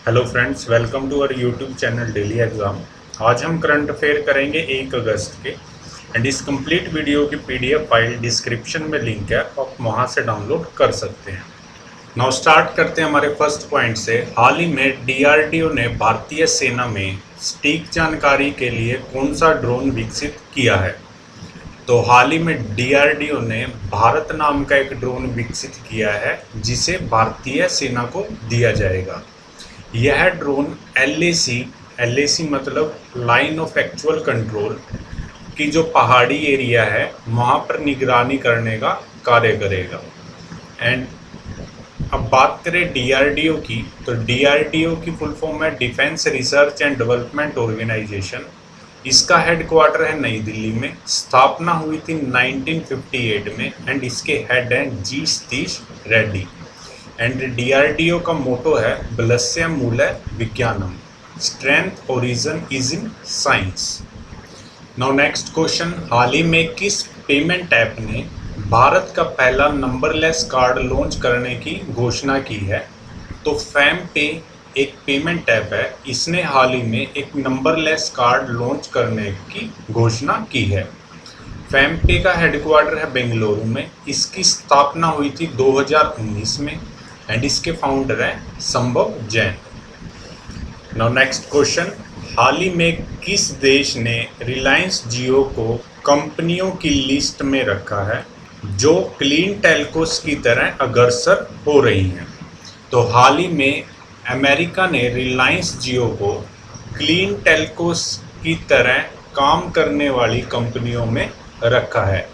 Hello friends, welcome to our YouTube channel daily exam. आज हम current affair करेंगे 1 अगस्त के एंड इस कंप्लीट वीडियो की पीडीएफ फाइल डिस्क्रिप्शन में लिंक है, आप वहां से डाउनलोड कर सकते हैं। नाउ स्टार्ट करते हैं हमारे फर्स्ट पॉइंट से। हाल ही में डीआरडीओ ने भारतीय सेना में सटीक जानकारी के लिए कौन सा ड्रोन विकसित किया है? तो हाल ही में डीआरडीओ ने भारत नाम का एक ड्रोन विकसित किया है जिसे भारतीय सेना को दिया जाएगा। यह ड्रोन एलएसी मतलब लाइन ऑफ एक्चुअल कंट्रोल की जो पहाड़ी एरिया है वहाँ पर निगरानी करने का कार्य करेगा। एंड अब बात करें डीआरडीओ की, तो डीआरडीओ की फुल फॉर्म है defence research and development organisation. इसका हेडक्वार्टर है नई दिल्ली में। स्थापना हुई थी 1958 में एंड इसके हेड हैं G Satheesh Reddy. And DRDO का मोटो है बलस्य मूलय विज्ञानम, strength origin is in science. Now next question, हाल ही में किस पेमेंट ऐप ने भारत का पहला नंबरलेस कार्ड लॉन्च करने की घोषणा की है? तो फैम पे एक पेमेंट ऐप है, इसने हाल ही में एक नंबरलेस कार्ड लॉन्च करने की घोषणा की है। फैम पे का हेडक्वार्टर है बेंगलुरु में। इसकी स्थापना हुई थी 2019 में एंड इसके फाउंडर हैं संभव जैन। नाउ नेक्स्ट क्वेश्चन, हाल ही में किस देश ने रिलायंस जियो को कंपनियों की लिस्ट में रखा है जो क्लीन टेलकोस की तरह अग्रसर हो रही हैं? तो हाल ही में अमेरिका ने रिलायंस जियो को क्लीन टेलकोस की तरह काम करने वाली कंपनियों में रखा है।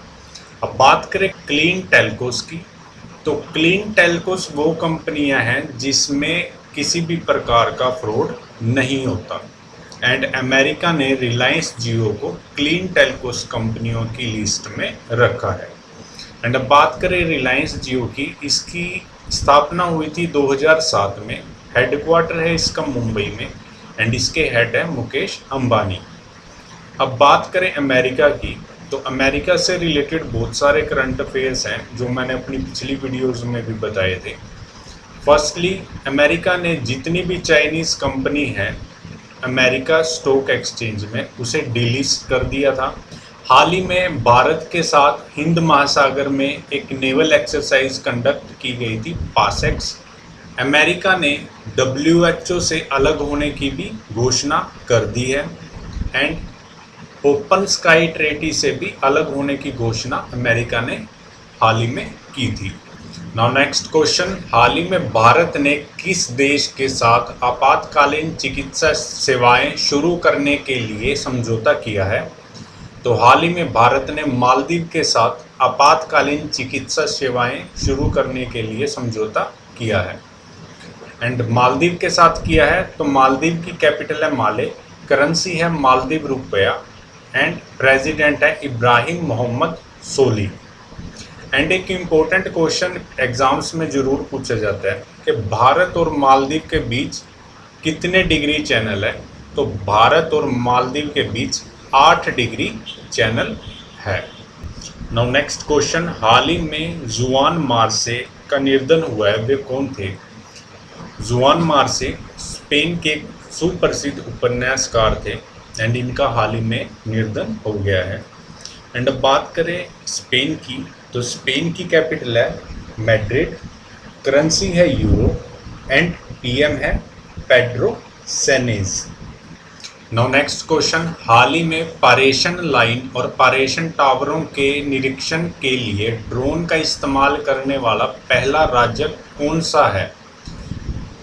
अब बात करें क्लीन टेलकोस की, तो क्लीन टेलकोस वो कंपनियां हैं जिसमें किसी भी प्रकार का फ्रॉड नहीं होता एंड अमेरिका ने रिलायंस जियो को क्लीन टेलकोस कंपनियों की लिस्ट में रखा है। एंड अब बात करें रिलायंस जियो की, इसकी स्थापना हुई थी 2007 में। हेडक्वार्टर है इसका मुंबई में एंड इसके हेड है मुकेश अंबानी। अब बात करें अमेरिका की, तो अमेरिका से रिलेटेड बहुत सारे करंट अफेयर्स हैं जो मैंने अपनी पिछली वीडियोस में भी बताए थे। फर्स्टली, अमेरिका ने जितनी भी चाइनीज़ कंपनी है अमेरिका स्टॉक एक्सचेंज में उसे डिलिस्ट कर दिया था। हाल ही में भारत के साथ हिंद महासागर में एक नेवल एक्सरसाइज कंडक्ट की गई थी पासेक्स। अमेरिका ने WHO से अलग होने की भी घोषणा कर दी है एंड ओपन स्काई ट्रेटी से भी अलग होने की घोषणा अमेरिका ने हाल ही में की थी। नाउ नेक्स्ट क्वेश्चन, हाल ही में भारत ने किस देश के साथ आपातकालीन चिकित्सा सेवाएं शुरू करने के लिए समझौता किया है? तो हाल ही में भारत ने मालदीव के साथ आपातकालीन चिकित्सा सेवाएं शुरू करने के लिए समझौता किया है। एंड मालदीव के साथ किया है तो मालदीव की कैपिटल है माले, करेंसी है मालदीव रुपया एंड प्रेसिडेंट है इब्राहिम मोहम्मद सोली। एंड एक इम्पोर्टेंट क्वेश्चन एग्जाम्स में ज़रूर पूछा जाता है कि भारत और मालदीव के बीच कितने डिग्री चैनल है? तो भारत और मालदीव के बीच 8 डिग्री चैनल है। नाउ नेक्स्ट क्वेश्चन, हाल ही में जुआन मार्से का निर्धन हुआ है, वे कौन थे? जुआन मार्से स्पेन के सुप्रसिद्ध उपन्यासकार थे एंड इनका हाल ही में निर्धन हो गया है। एंड अब बात करें स्पेन की, तो स्पेन की कैपिटल है मैड्रिड, करेंसी है यूरो एंड PM है पेड्रो सैनेज। नाउ नेक्स्ट क्वेश्चन, हाल ही में पारेषण लाइन और पारेषण टावरों के निरीक्षण के लिए ड्रोन का इस्तेमाल करने वाला पहला राज्य कौन सा है?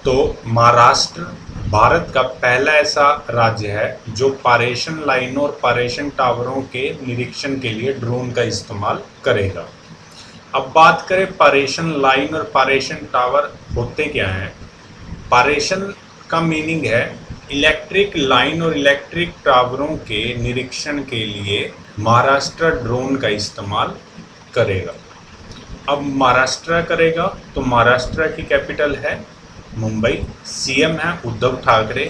तो महाराष्ट्र भारत का पहला ऐसा राज्य है जो पारेषण लाइनों और पारेषण टावरों के निरीक्षण के लिए ड्रोन का इस्तेमाल करेगा। अब बात करें पारेषण लाइन और पारेषण टावर होते क्या हैं? पारेषण का मीनिंग है इलेक्ट्रिक लाइन और इलेक्ट्रिक टावरों के निरीक्षण के लिए महाराष्ट्र ड्रोन का इस्तेमाल करेगा। अब महाराष्ट्र करेगा तो महाराष्ट्र की कैपिटल है मुंबई, CM है उद्धव ठाकरे,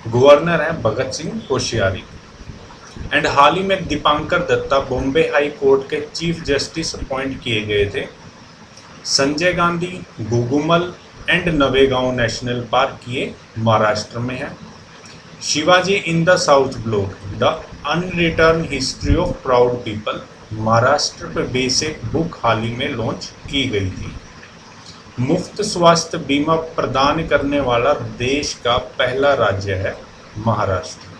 गवर्नर है भगत सिंह कोश्यारी। एंड हाल ही में दीपांकर दत्ता बॉम्बे हाई कोर्ट के चीफ जस्टिस अपॉइंट किए गए थे। Sanjay Gandhi, Gugamal and Navegaon national park ये महाराष्ट्र में है। Shivaji in the south block the unreturn history of proud people Maharashtra पे बेसिक बुक हाल ही में लॉन्च की गई थी। मुफ्त स्वास्थ्य बीमा प्रदान करने वाला देश का पहला राज्य है महाराष्ट्र।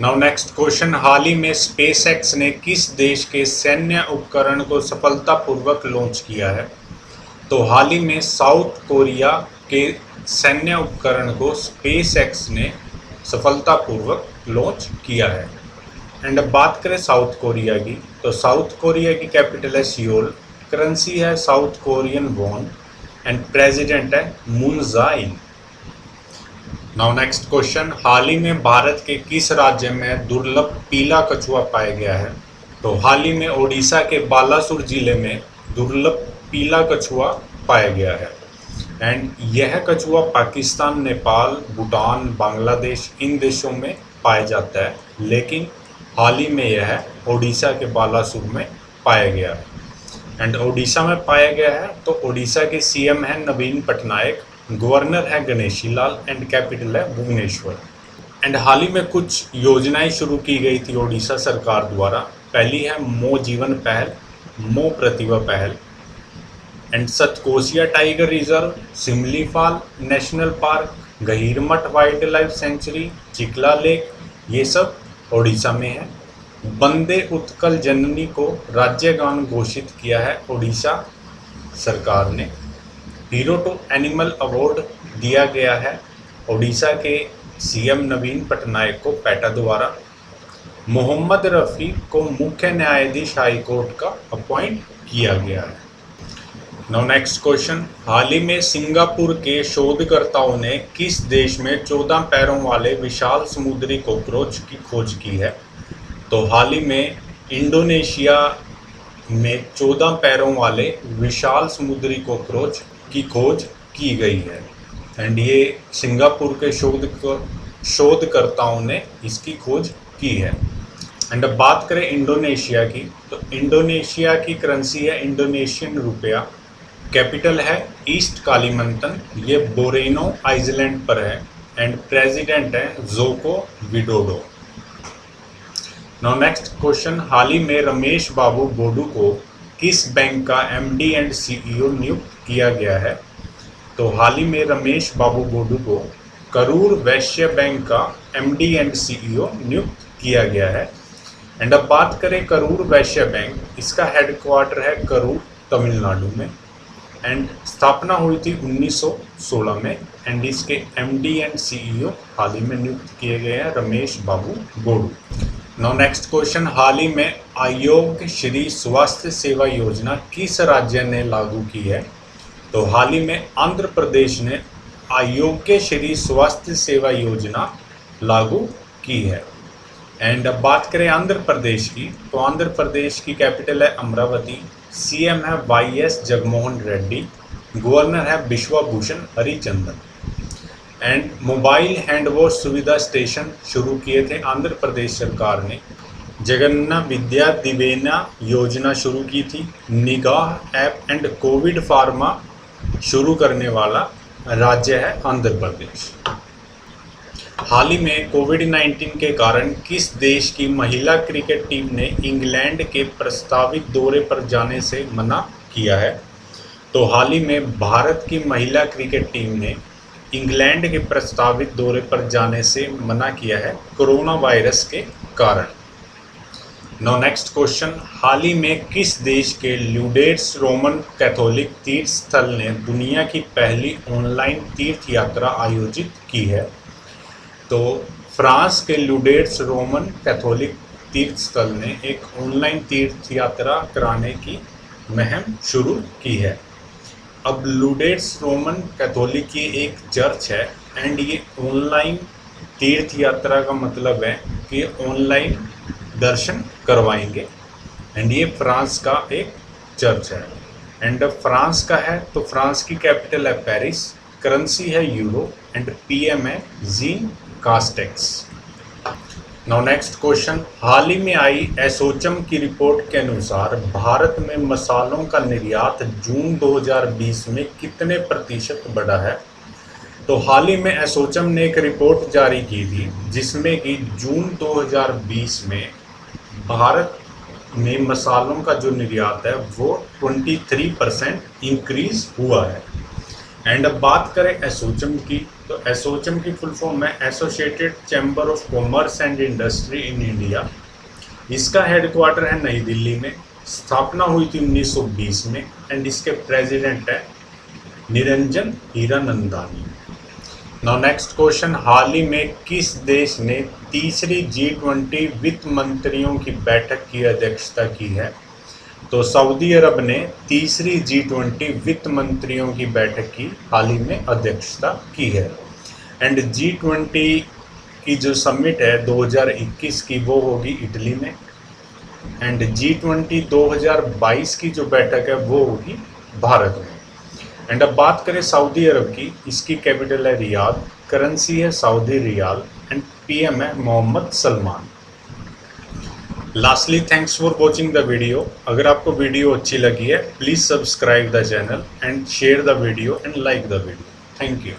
नाउ नेक्स्ट क्वेश्चन, हाल ही में स्पेसएक्स ने किस देश के सैन्य उपकरण को सफलतापूर्वक लॉन्च किया है? तो हाल ही में साउथ कोरिया के सैन्य उपकरण को स्पेसएक्स ने सफलतापूर्वक लॉन्च किया है। एंड अब बात करें साउथ कोरिया की, तो साउथ कोरिया की कैपिटल है सियोल, करेंसी है south Korean von and president है मून जाइन। नाउ नेक्स्ट क्वेश्चन, हाल ही में भारत के किस राज्य में दुर्लभ पीला कछुआ पाया गया है? तो हाल ही में ओडिशा के बालासुर जिले में दुर्लभ पीला कछुआ पाया गया है। एंड यह कछुआ पाकिस्तान, नेपाल, भूटान, बांग्लादेश इन देशों में पाया जाता है, लेकिन हाल ही में यह ओडिशा के बालासुर में पाया गया है। एंड ओडिशा में पाया गया है तो ओडिशा के सीएम है नवीन पटनायक, गवर्नर है गणेशी लाल एंड कैपिटल है भुवनेश्वर। एंड हाल ही में कुछ योजनाएं शुरू की गई थी ओडिशा सरकार द्वारा। पहली है मो जीवन पहल, मो प्रतिभा पहल and Satkosia tiger reserve, Similipal national park, Gahirmatha wild life sanctuary, चिकला लेक, ये सब ओडिशा में है। वंदे उत्कल जननी को राज्य गान घोषित किया है ओडिशा सरकार ने। हीरो टू एनिमल अवार्ड दिया गया है ओडिशा के सीएम नवीन पटनायक को पेटा द्वारा। मोहम्मद रफ़ी को मुख्य न्यायाधीश हाई कोर्ट का अपॉइंट किया गया है। नाउ नेक्स्ट क्वेश्चन, हाल ही में सिंगापुर के शोधकर्ताओं ने किस देश में 14 पैरों वाले विशाल समुद्री कॉकरोच की खोज की है? तो हाल ही में इंडोनेशिया में 14 पैरों वाले विशाल समुद्री कॉकरोच की खोज की गई है। एंड ये सिंगापुर के शोधकर्ताओं ने इसकी खोज की है। एंड अब बात करें इंडोनेशिया की, तो इंडोनेशिया की करेंसी है इंडोनेशियन रुपया, कैपिटल है ईस्ट कालीमंतन, ये बोरेनो आइलैंड पर है एंड प्रेसिडेंट है Joko Widodo. Now next question, हाल ही में रमेश बाबू बोडू को किस बैंक का एमडी एंड सीईओ नियुक्त किया गया है? तो हाल ही में रमेश बाबू बोडू को करूर वैश्य बैंक का एमडी एंड सीईओ नियुक्त किया गया है। एंड अब बात करें करूर वैश्य बैंक, इसका हेडक्वार्टर है करूर तमिलनाडु में एंड स्थापना हुई थी 1916 में। एंड इसके एमडी एंड सीईओ हाल ही में नियुक्त किए गए हैं रमेश बाबू बोडू। नाउ नेक्स्ट क्वेश्चन, हाल ही में आरोग्य श्री स्वास्थ्य सेवा योजना किस राज्य ने लागू की है? तो हाल ही में आंध्र प्रदेश ने आरोग्य श्री स्वास्थ्य सेवा योजना लागू की है। एंड अब बात करें आंध्र प्रदेश की, तो आंध्र प्रदेश की कैपिटल है अमरावती, सीएम है वाईएस जगनमोहन रेड्डी, गवर्नर है Biswabhusan Harichandan. And mobile hand wash सुविधा स्टेशन शुरू किए थे आंध्र प्रदेश सरकार ने। जगन्ना विद्या दिवेना योजना शुरू की थी। निगाह ऐप एंड कोविड फार्मा शुरू करने वाला राज्य है आंध्र प्रदेश। हाल ही में कोविड-19 के कारण किस देश की महिला क्रिकेट टीम ने इंग्लैंड के प्रस्तावित दौरे पर जाने से मना किया है? तो हाल ही में भारत की महिला क्रिकेट टीम ने इंग्लैंड के प्रस्तावित दौरे पर जाने से मना किया है कोरोना वायरस के कारण। नाउ नेक्स्ट क्वेश्चन, हाल ही में किस देश के लुडेट्स रोमन कैथोलिक तीर्थ स्थल ने दुनिया की पहली ऑनलाइन तीर्थ यात्रा आयोजित की है? तो फ्रांस के लुडेट्स रोमन कैथोलिक तीर्थ स्थल ने एक ऑनलाइन तीर्थ यात्रा कराने की मुहिम शुरू की है। अब लुडेट्स रोमन कैथोलिक की एक चर्च है एंड ये ऑनलाइन तीर्थ यात्रा का मतलब है कि ऑनलाइन दर्शन करवाएंगे। एंड ये फ्रांस का एक चर्च है। एंड फ्रांस का है तो फ्रांस की कैपिटल है पेरिस, करेंसी है यूरो एंड पीएम है Jean Castex. Now next question, हाल ही में आई एसोचम की रिपोर्ट के अनुसार भारत में मसालों का निर्यात जून 2020 में कितने प्रतिशत बढ़ा है? तो हाल ही में एसोचम ने एक रिपोर्ट जारी की थी जिसमें कि जून 2020 में भारत में मसालों का जो निर्यात है वो 23% इंक्रीज हुआ है। एंड अब बात करें एसोचम की, तो एसोचम की फुल फॉर्म है associated chamber of commerce and industry in India. इसका हेडक्वार्टर है नई दिल्ली में, स्थापना हुई थी 1920 में एंड इसके प्रेसिडेंट है Niranjan Hiranandani. Now next question, हाल ही में किस देश ने तीसरी G20 वित्त मंत्रियों की बैठक की अध्यक्षता की है? तो सऊदी अरब ने तीसरी G20 वित्त मंत्रियों की बैठक की हाल ही में अध्यक्षता की है। एंड G20 की जो समिट है 2021 की वो होगी इटली में। एंड G20 2022 की जो बैठक है वो होगी भारत में। एंड अब बात करें सऊदी अरब की, इसकी कैपिटल है रियाद, करेंसी है सऊदी रियाल एंड PM है Mohammed Salman. Lastly thanks for watching the video. अगर आपको वीडियो अच्छी लगी है please subscribe the channel and share the video and like the video. Thank you.